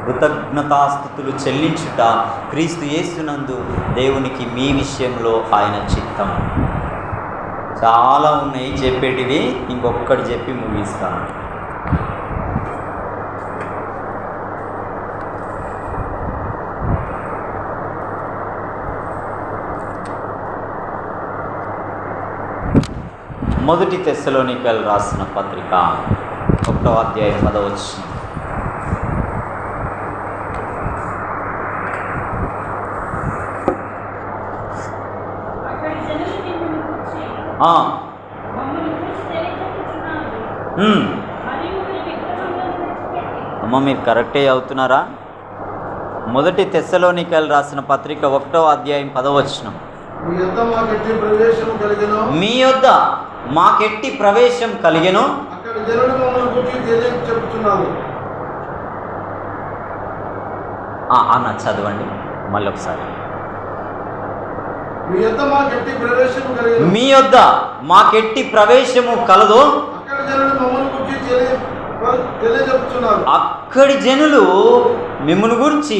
కృతజ్ఞతాస్తుతులు చెల్లించుట క్రీస్తు యేసునందు దేవునికి మీ విషయంలో ఆయన చిత్తం. చాలా ఉన్నాయి చెప్పేటివి, ఇంకొకటి చెప్పి ముగిస్తాను. మొదటి తెస్సలోనికలు రాసిన పత్రిక 1వ అధ్యాయం 10వ వచనం. అమ్మ మీరు కరెక్టే అవుతున్నారా? మొదటి తెస్సలోనికలు రాసిన పత్రిక 1వ అధ్యాయం 10వ వచనం. మీ యొద్ద మాకెట్టి ప్రవేశం కలిగెను, అన్న చదవండి మళ్ళీ ఒకసారి. మీ యొద్ద మాకెట్టి ప్రవేశము కలదో అక్కడి జనులు మిమ్మును గురించి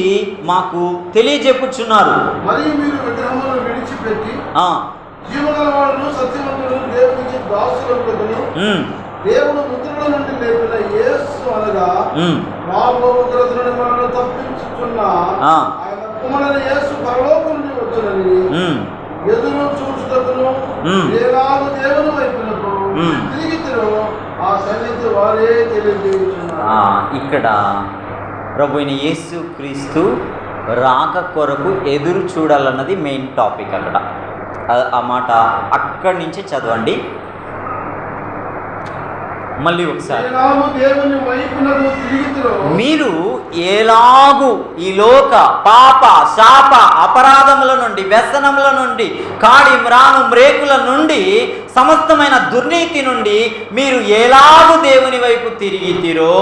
మాకు తెలియజెప్పుచున్నారు. మరియు మీరు విగ్రహములను విడిచిపెట్టి జీవగలవాడును సత్యవంతుడు దేవునికి దాసులగును దేవుడు ముద్రల నుండి లేపిన యేసు అనగా రాబో ఉగ్రతలను మనల్ని తప్పించుచున్న ఆయన కుమారుడైన యేసు పరలోకం నుండి వచ్చునని ఎదురు చూచుటకును దేవాలు దేవుని వైపునకు తిరిగి ఆ సంగతి వారే తెలియజేయుచున్నారు. ఇక్కడ ప్రభు అయిన యేసు క్రీస్తు రాక కొరకు ఎదురు చూడాలన్నది మెయిన్ టాపిక్. అక్కడ ఆ మాట అక్కడి నుంచి చదవండి మళ్ళీ ఒకసారి. మీరు ఎలాగూ ఈ లోక పాప శాప అపరాధముల నుండి, వ్యసనముల నుండి, కాడి మ్రాను మ్రేకుల నుండి, సమస్తమైన దుర్నీతి నుండి మీరు ఎలాగూ దేవుని వైపు తిరిగితిరో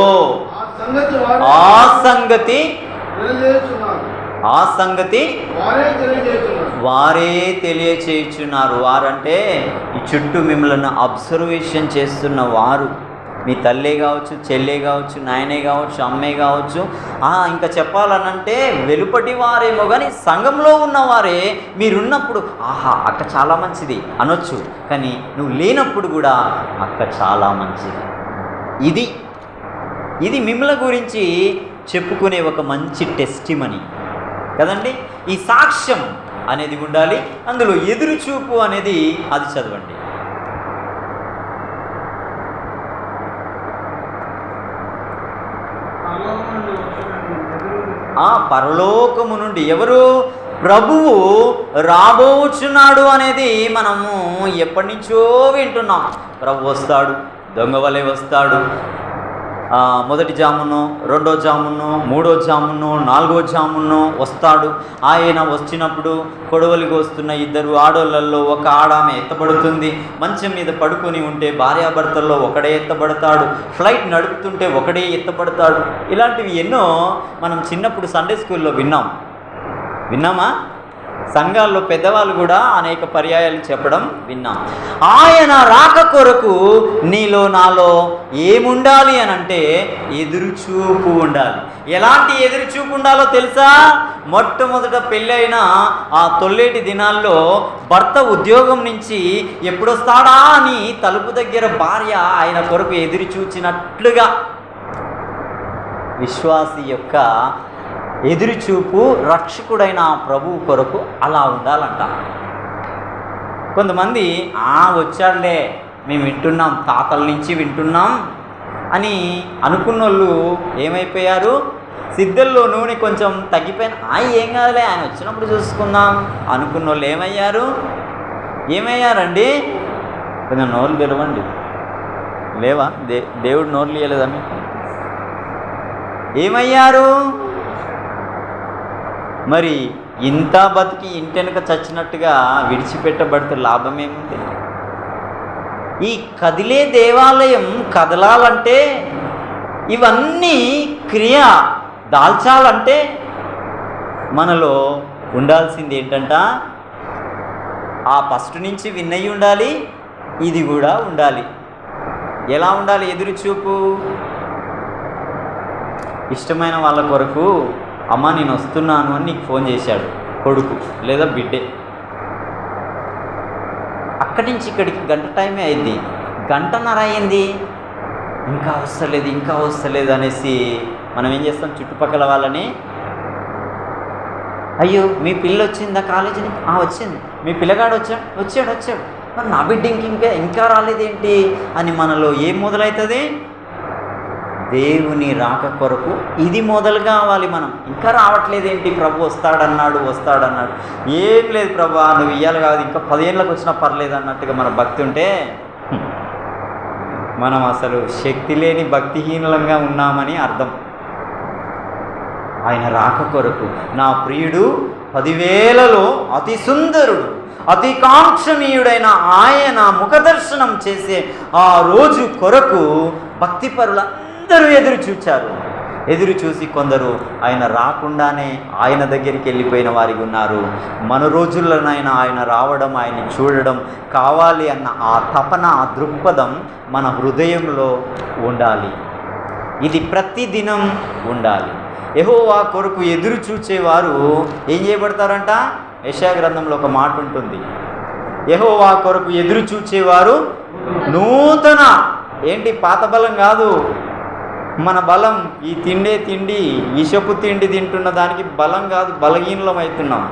ఆ సంగతి వారే తెలియచేయుచున్నారు. వారంటే ఈ చుట్టూ మిమ్మల్ని అబ్జర్వేషన్ చేస్తున్న వారు, మీ తల్లే కావచ్చు, చెల్లే కావచ్చు, నాయనే కావచ్చు, అమ్మే కావచ్చు, ఇంకా చెప్పాలనంటే వెలుపటి వారేమో కానీ సంఘంలో ఉన్నవారే మీరున్నప్పుడు ఆహా అక్క చాలా మంచిది అనొచ్చు, కానీ నువ్వు లేనప్పుడు కూడా అక్క చాలా మంచిది. ఇది మిమ్మల్ని గురించి చెప్పుకునే ఒక మంచి టెస్టిమనీ కదండి. ఈ సాక్ష్యం అనేది ఉండాలి, అందులో ఎదురుచూపు అనేది అది చదవండి. పరలోకము నుండి ఎవరు? ప్రభువు రాబోచున్నాడు అనేది మనము ఎప్పటి నుంచో వింటున్నాం. ప్రభు వస్తాడు, దొంగ వలె వస్తాడు, మొదటి జామును, రెండో జామును, మూడో జామును, నాలుగో జామును వస్తాడు. ఆయన వచ్చినప్పుడు కొడవలికి వస్తున్న ఇద్దరు ఆడోళ్ళల్లో ఒక ఆడామె ఎత్తబడుతుంది. మంచం మీద పడుకొని ఉంటే భార్యాభర్తల్లో ఒకడే ఎత్తబడతాడు. ఫ్లైట్ నడుపుతుంటే ఒకడే ఎత్తబడతాడు. ఇలాంటివి ఎన్నో మనం చిన్నప్పుడు సండే స్కూల్లో విన్నామా? సంఘాల్లో పెద్దవాళ్ళు కూడా అనేక పర్యాయాలు చెప్పడం విన్నాం. ఆయన రాక కొరకు నీలో నాలో ఏముండాలి అని అంటే ఎదురుచూపు ఉండాలి. ఎలాంటి ఎదురుచూపు ఉండాలో తెలుసా? మొట్టమొదట పెళ్ళైన ఆ తొల్లేటి దినాల్లో భర్త ఉద్యోగం నుంచి ఎప్పుడొస్తాడా అని తలుపు దగ్గర భార్య ఆయన కొరకు ఎదురు చూచినట్లుగా విశ్వాసి యొక్క ఎదురుచూపు రక్షకుడైన ప్రభువు కొరకు అలా ఉండాలంట. కొంతమంది వచ్చాడులే మేము వింటున్నాం, తాతల నుంచి వింటున్నాం అని అనుకున్న వాళ్ళు ఏమైపోయారు? సిద్ధల్లో నూనె కొంచెం తగ్గిపోయిన ఏం కాదులే ఆయన వచ్చినప్పుడు చూసుకుందాం అనుకున్న వాళ్ళు ఏమయ్యారండి? కొంచెం నోరు తెరవండి. లేవా? దేవుడు నోరు ఇయ్యలేదా మీకు? ఏమయ్యారు? మరి ఇంత బతికి ఇంటెనక చచ్చినట్టుగా విడిచిపెట్టబడితే లాభం ఏముంది? ఈ కదిలే దేవాలయం కదలాలంటే, ఇవన్నీ క్రియ దాల్చాలంటే మనలో ఉండాల్సింది ఏంటంట? ఆ ఫస్ట్ నుంచి విన్నయి ఉండాలి, ఇది కూడా ఉండాలి. ఎలా ఉండాలి? ఎదురు చూపు. ఇష్టమైన వాళ్ళ కొరకు అమ్మ నేను వస్తున్నాను అని నీకు ఫోన్ చేశాడు కొడుకు లేదా బిడ్డే. అక్కడి నుంచి ఇక్కడికి గంట టైమే అయింది, గంటన్నర అయింది, ఇంకా వస్తలేదు అనేసి మనం ఏం చేస్తాం? చుట్టుపక్కల వాళ్ళని, అయ్యో మీ పిల్ల వచ్చిందా కాలేజీ నుంచి? వచ్చింది. మీ పిల్లగాడు వచ్చాడు. మరి నా బిడ్డ ఇంకా రాలేదేంటి అని మనలో ఏం మొదలవుతుంది? దేవుని రాక కొరకు ఇది మొదలు కావాలి. మనం ఇంకా రావట్లేదేంటి? ప్రభు వస్తాడన్నాడు. ఏం లేదు ప్రభు, నువ్వు ఇయ్యాలి కాదు, ఇంకా 10 ఏళ్ళకి వచ్చినా పర్లేదు అన్నట్టుగా మన భక్తి ఉంటే మనం అసలు శక్తి లేని భక్తిహీనంగా ఉన్నామని అర్థం. ఆయన రాక కొరకు నా ప్రియుడు 10,000లో అతి సుందరుడు, అతి కాంక్షణీయుడైన ఆయన ముఖదర్శనం చేసే ఆ రోజు కొరకు భక్తిపరులందరూ ఎదురు చూసి కొందరు ఆయన రాకుండానే ఆయన దగ్గరికి వెళ్ళిపోయిన వారికి ఉన్నారు. మన రోజుల్లోనైనా ఆయన రావడం, ఆయన్ని చూడడం కావాలి అన్న ఆ తపన, ఆ దృక్పథం మన హృదయంలో ఉండాలి. ఇది ప్రతిదినం ఉండాలి. యెహోవా కొరకు ఎదురు చూచేవారు ఏం చేయబడతారంట? యెషయా గ్రంథంలో ఒక మాట ఉంటుంది, యెహోవా కొరకు ఎదురు చూచేవారు నూతన, ఏంటి పాత బలం కాదు మన బలం, ఈ తిండి విషపు తిండి తింటున్న దానికి బలం కాదు, బలహీనం అవుతున్నాం.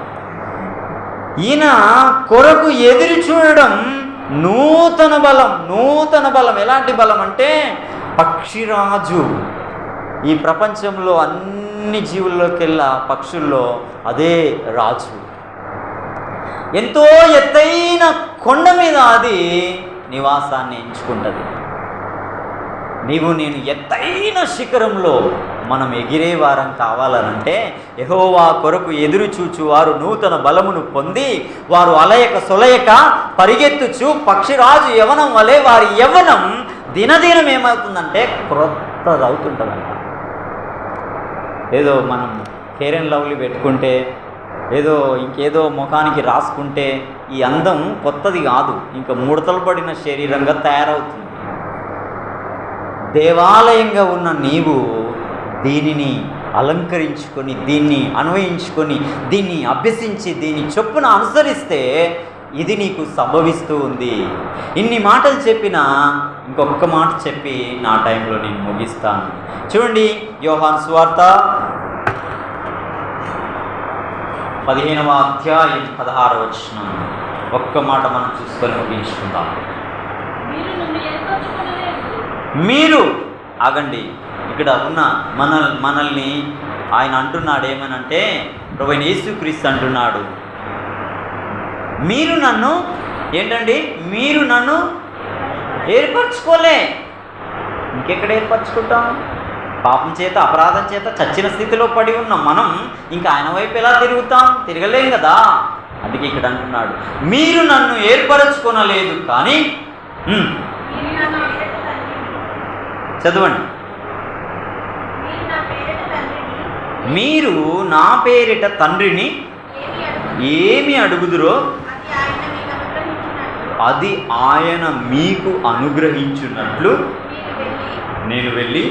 ఈయన కొరకు ఎదురు చూడడం నూతన బలం. ఎలాంటి బలం అంటే పక్షిరాజు. ఈ ప్రపంచంలో అన్ని జీవుల్లోకెల్లా పక్షుల్లో అదే రాజు. ఎంతో ఎత్తైన కొండ మీద అది నివాసాన్ని ఎంచుకుంటుంది. నీవు నేను ఎత్తైన శిఖరంలో మనం ఎగిరే వారం కావాలనంటే యెహోవా కొరకు ఎదురు చూచువారు నూతన బలమును పొంది వారు అలయక సొలయక పరిగెత్తుచు పక్షిరాజు యవనం వలె వారి యవనం దినదినం ఏమవుతుందంటే క్రొత్తది అవుతుంటుందంట. ఏదో మనం ఫెయిర్ అండ్ లవ్లీ పెట్టుకుంటే, ఇంకేదో ముఖానికి రాసుకుంటే ఈ అందం కొత్తది కాదు, ఇంకా ముడతలు పడిన శరీరంగా తయారవుతుంది. దేవాలయంగా ఉన్న నీవు దీనిని అలంకరించుకొని, దీన్ని అన్వయించుకొని, దీన్ని అభ్యసించి, దీన్ని చొప్పున అనుసరిస్తే ఇది నీకు సంభవిస్తూ ఉంది. ఇన్ని మాటలు చెప్పినా ఇంకొక మాట చెప్పి నా టైంలో నేను ముగిస్తాను. చూడండి, యోహాను సువార్త 15వ అధ్యాయం 16వ వచనం ఒక్క మాట మనం చూసుకొని ముగించుకుందాం. మీరు ఆగండి. ఇక్కడ ఉన్న మనల్ని ఆయన అంటున్నాడు ఏమనంటే, ప్రభువైన యేసుక్రీస్తు అంటున్నాడు, మీరు నన్ను ఏర్పరచుకోలే. ఇంకెక్కడ ఏర్పరచుకుంటాం? పాపం చేత, అపరాధం చేత చచ్చిన స్థితిలో పడి ఉన్నాం మనం. ఇంకా ఆయన వైపు ఎలా తిరుగుతాం? తిరగలేం కదా. అందుకే ఇక్కడ అంటున్నాడు, మీరు నన్ను ఏర్పరచుకొనలేదు కానీ చదవండి, మీరు నా పేరిట తండ్రిని ఏమి అడుగుదురో అది ఆయన మీకు అనుగ్రహించున్నట్లు నేను వెళ్ళి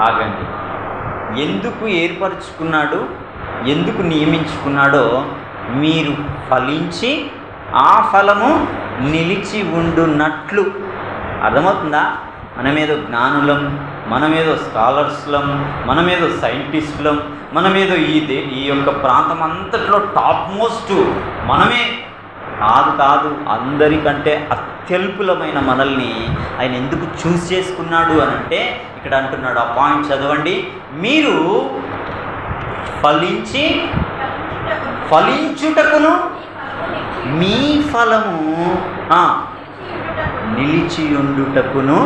ఆగండి. ఎందుకు ఏర్పరచుకున్నాడు, ఎందుకు నియమించుకున్నాడో, మీరు ఫలించి ఆ ఫలము నిలిచి ఉండున్నట్లు. అర్థమవుతుందా? మనమేదో జ్ఞానులం, మనమేదో స్కాలర్స్లం, మనమేదో సైంటిస్టులం, మనమేదో ఈ యొక్క ప్రాంతం అంతట్లో టాప్ మోస్ట్ మనమే. కాదు, అందరికంటే అత్యల్పులమైన మనల్ని ఆయన ఎందుకు చూస్ చేసుకున్నాడు అని అంటే ఇక్కడ అంటున్నాడు. ఆ పాయింట్ చదవండి. మీరు ఫలించుటకును మీ ఫలము నిలిచియుండుటకును.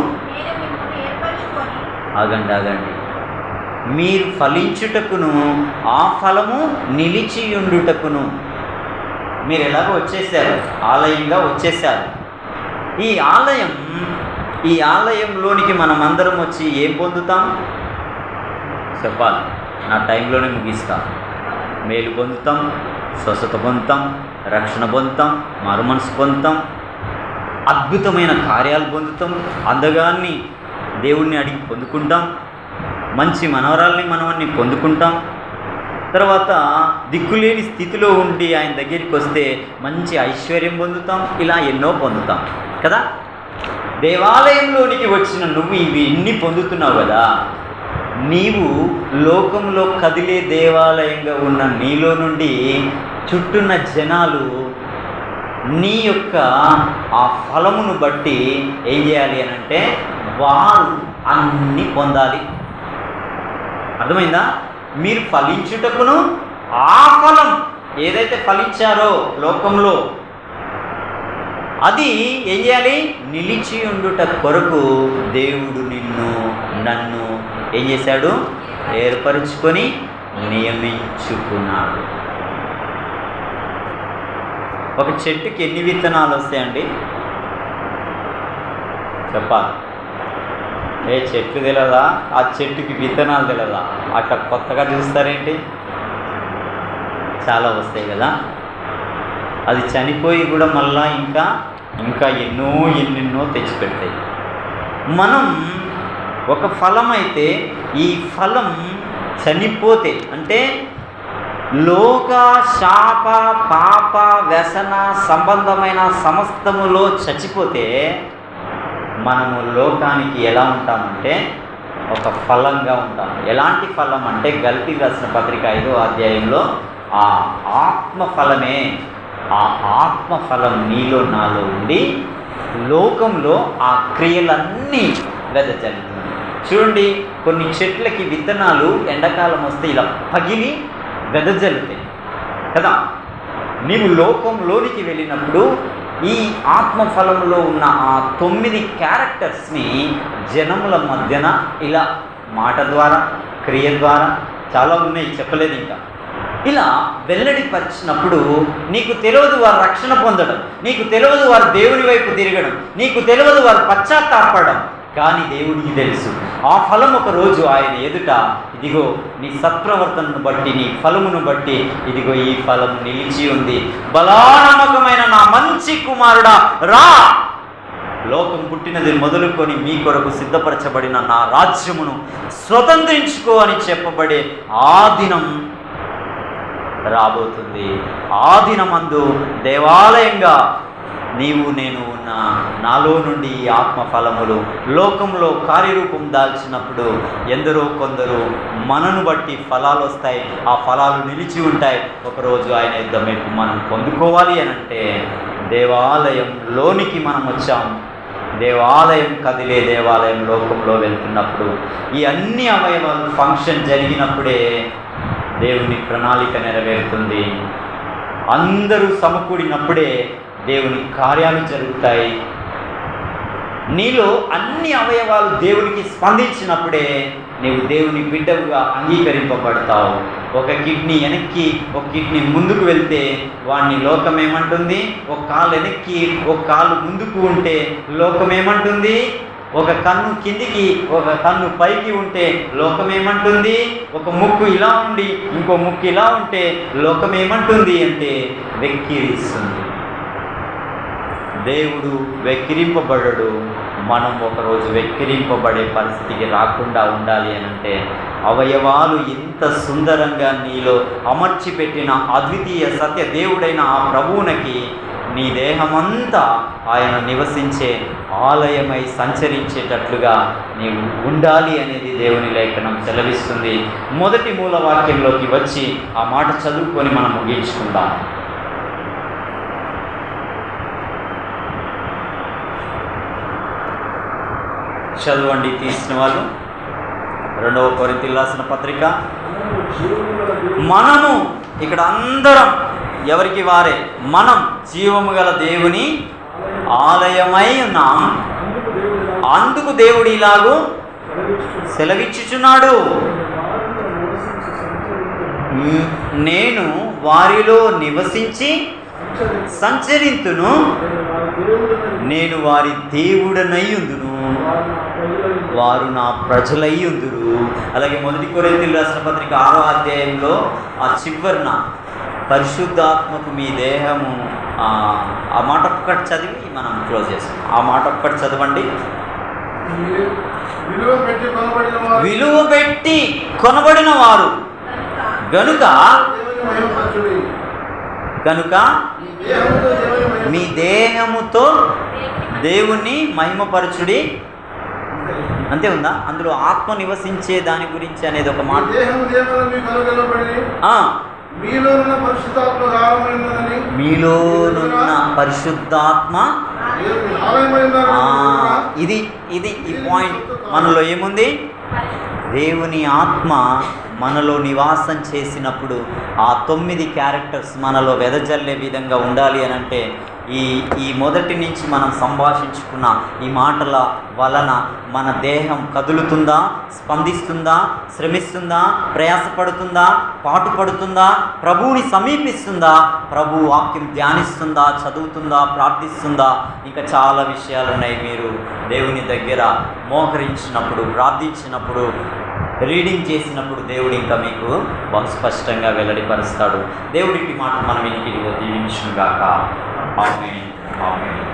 ఆగండి. మీరు ఫలించుటకును ఆ ఫలము నిలిచియుండుటకును. మీరు ఎలాగో వచ్చేసారు, ఆలయంగా వచ్చేసారు. ఈ ఆలయంలోనికి మనం అందరం వచ్చి ఏం పొందుతాం చెప్పాలి. నా టైంలోనే ముగిస్తాం. మేలు పొందుతాం, స్వస్థత పొందుతాం, రక్షణ పొందుతాం, మారుమనసు పొందుతాం, అద్భుతమైన కార్యాలు పొందుతాం, అందగాన్ని దేవుణ్ణి అడిగి పొందుకుంటాం, మంచి మనవరాల్ని పొందుకుంటాం. తర్వాత దిక్కులేని స్థితిలో ఉండి ఆయన దగ్గరికి వస్తే మంచి ఐశ్వర్యం పొందుతాం. ఇలా ఎన్నో పొందుతాం కదా. దేవాలయంలోనికి వచ్చిన నువ్వు ఇవి ఎన్ని పొందుతున్నావు కదా. నీవు లోకంలో కదిలే దేవాలయంగా ఉన్న నీలో నుండి చుట్టూన్న జనాలు నీ యొక్క ఆ ఫలమును బట్టి ఏం చేయాలి అని అంటే వారు అన్నీ పొందాలి. అర్థమైందా? మీరు ఫలించుటకును ఆ ఫలం ఏదైతే ఫలించారో లోకంలో అది ఏం చేయాలి? నిలిచి ఉండుట కొరకు దేవుడు నన్ను ఏం చేశాడు? ఏర్పరచుకొని నియమించుకున్నాడు. ఒక చెట్టుకి ఎన్ని విత్తనాలు వస్తాయండి చెప్పాలి? ఏ చెట్టు తెలియదా? ఆ చెట్టుకి విత్తనాలు తెలియదా? అట్లా కొత్తగా చూస్తారేంటి? చాలా వస్తాయి కదా. అది చనిపోయి కూడా మళ్ళా ఇంకా ఎన్నెన్నో తెచ్చిపెడతాయి. మనం ఒక ఫలం అయితే ఈ ఫలం చనిపోతే అంటే లోక శాప పాప వ్యసన సంబంధమైన సమస్తములో చచ్చిపోతే మనము లోకానికి ఎలా ఉంటామంటే ఒక ఫలంగా ఉంటాం. ఎలాంటి ఫలం అంటే గల్తీ రాసిన పత్రిక 5వ అధ్యాయంలో ఆ ఆత్మఫలమే. ఆ ఆత్మఫలం నీలో నాలో ఉండి లోకంలో ఆ క్రియలన్నీ వెదజల్లుతుంది. చూడండి, కొన్ని చెట్లకి విత్తనాలు ఎండాకాలం వస్తే ఇలా పగిలి వెదజల్లుతాయి కదా. నీవు లోకంలోనికి వెళ్ళినప్పుడు ఈ ఆత్మఫలంలో ఉన్న ఆ 9 క్యారెక్టర్స్ని జనముల మధ్యన ఇలా మాట ద్వారా క్రియ ద్వారా చాలా ఉన్నాయి, చెప్పలేదు ఇంకా, ఇలా వెల్లడిపరిచినప్పుడు నీకు తెలియదు వారు రక్షణ పొందడం, నీకు తెలియదు వారు దేవుని వైపు తిరగడం, నీకు తెలియదు వారు పశ్చాత్తాపడడం. కానీ దేవుడికి తెలుసు. ఆ ఫలం ఒక రోజు ఆయన ఎదుట, ఇదిగో నీ సత్ప్రవర్తనను బట్టి నీ ఫలమును బట్టి ఇదిగో ఈ ఫలం నిలిచి ఉంది. బలానమ్మకమైన నా మంచి కుమారుడా రా, లోకం పుట్టినది మొదలుకొని మీ కొరకు సిద్ధపరచబడిన నా రాజ్యమును స్వతంత్రించుకో అని చెప్పబడే ఆ దినం రాబోతుంది. ఆ దినమందు దేవాలయంగా నీవు నేను ఉన్న నాలో నుండి ఈ ఆత్మఫలములు లోకంలో కార్యరూపం దాల్చినప్పుడు ఎందరో కొందరు మనను బట్టి ఫలాలు వస్తాయి. ఆ ఫలాలు నిలిచి ఉంటాయి. ఒకరోజు ఆయన యుద్ధం మనం పొందుకోవాలి అని అంటే దేవాలయంలోనికి మనం వచ్చాం. దేవాలయం కదిలే దేవాలయం లోకంలో వెళ్తున్నప్పుడు ఈ అన్ని అవయవాలు ఫంక్షన్ జరిగినప్పుడే దేవుని ప్రణాళిక నెరవేరుతుంది. అందరూ సమకూడినప్పుడే దేవుని కార్యాలు జరుగుతాయి. నీలో అన్ని అవయవాలు దేవునికి స్పందించినప్పుడే నీవు దేవుని బిడ్డవుగా అంగీకరింపబడతావు. ఒక కిడ్నీ వెనక్కి ఒక కిడ్నీ ముందుకు వెళ్తే వాడిని లోకం ఏమంటుంది? ఒక కాలు వెనక్కి ఒక కాలు ముందుకు ఉంటే లోకం ఏమంటుంది? ఒక కన్ను కిందికి ఒక కన్ను పైకి ఉంటే లోకం ఏమంటుంది? ఒక ముక్కు ఇలా ఉండి ఇంకో ముక్కు ఇలా ఉంటే లోకం ఏమంటుంది అంటే వెక్కిరిస్తుంది. దేవుడు వెక్కిరింపబడడు. మనం ఒకరోజు వెక్కిరింపబడే పరిస్థితికి రాకుండా ఉండాలి అని అంటే అవయవాలు ఇంత సుందరంగా నీలో అమర్చిపెట్టిన అద్వితీయ సత్య దేవుడైన ఆ ప్రభువునకి నీ దేహమంతా ఆయన నివసించే ఆలయమై సంచరించేటట్లుగా నీవు ఉండాలి అనేది దేవుని లేఖనం సెలవిస్తుంది. మొదటి మూలవాక్యంలోకి వచ్చి ఆ మాట చదువుకొని మనం ముగించుకుందాం. చదవండి తీసిన వాళ్ళు. 2వ కొరింథీయులకు రాసిన పత్రిక. మనము ఇక్కడ అందరం ఎవరికి వారే మనం జీవము గల దేవుని ఆలయమై ఉన్నాం. అందుకు దేవుడు ఇలాగూ సెలవిచ్చుచున్నాడు, నేను వారిలో నివసించి సంచరింతును, నేను వారి దేవుడనయ్యుందును, వారు నా ప్రజలయ్యుందురు. అలాగే మొదటి కొరింథీయులకు రాసిన పత్రిక 6వ అధ్యాయంలో ఆ చివరన పరిశుద్ధాత్మకు మీ దేహము, ఆ మాట ఒక్కటి చదివి మనం క్లోజ్ చేస్తాం. ఆ మాట ఒక్కటి చదవండి. విలువ పెట్టి కొనబడిన వారు గనుక మీ దేహముతో దేవుణ్ణి మహిమపరచుడి. అంతే ఉందా? అందులో ఆత్మ నివసించే దాని గురించి అనేది ఒక మాట. మీలోనున్న పరిశుద్ధాత్మ, ఇది ఈ పాయింట్. మనలో ఏముంది? దేవుని ఆత్మ మనలో నివాసం చేసినప్పుడు ఆ 9 క్యారెక్టర్స్ మనలో వెదజల్లే విధంగా ఉండాలి అని అంటే ఈ మొదటి నుంచి మనం సంభాషించుకున్న ఈ మాటల వలన మన దేహం కదులుతుందా, స్పందిస్తుందా, శ్రమిస్తుందా, ప్రయాసపడుతుందా, పాటుపడుతుందా, ప్రభువుని సమీపిస్తుందా, ప్రభు వాక్యం ధ్యానిస్తుందా, చదువుతుందా, ప్రార్థిస్తుందా, ఇంకా చాలా విషయాలు ఉన్నాయి. మీరు దేవుని దగ్గర మోకరించినప్పుడు, ప్రార్థించినప్పుడు, రీడింగ్ చేసినప్పుడు దేవుడు ఇంకా మీకు బహు స్పష్టంగా వెల్లడిపరుస్తాడు. దేవుడికి మాట మనం ఇంటికి దీవించుగాక. ఆమేన్. ఆమేన్.